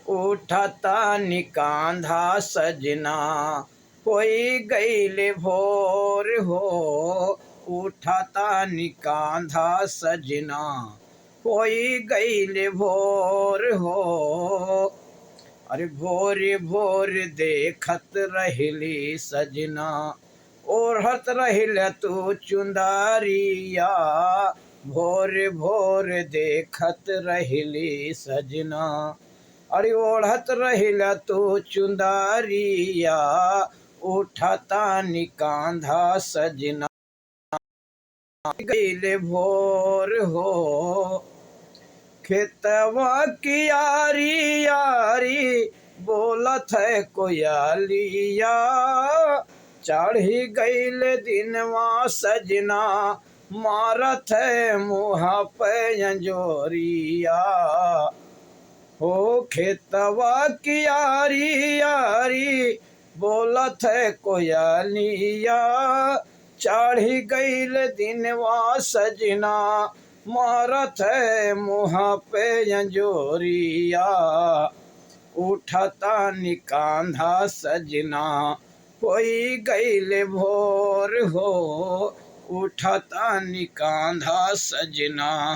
उठता निकांधा सजना, कोई गईल भोर हो। उठता निकांधा सजना, कोई गईल भोर हो। अरे भोर भोर देखत रहिली सजना, ओढ़त रहिल तू चुंदारिया। भोर भोर देखत रहिली सजना, अरे ओढ़त रहिल तू चुंदारिया। उठता निकांधा सजना, गईल भोर हो। खेतवा की यारी यारी बोलत है कोयलिया। चढ़ी गईल दिनवा सजना, मारत है मुँह पे अंजोरिया। हो खेतवा की यारी यारी बोलत है कोयलिया। चढ़ी गईल दिनवा सजना, मारत है मुँह पे अंजोरिया। उठता निकांधा सजना, कोई गईल भोर हो। उठता निकांधा सजना।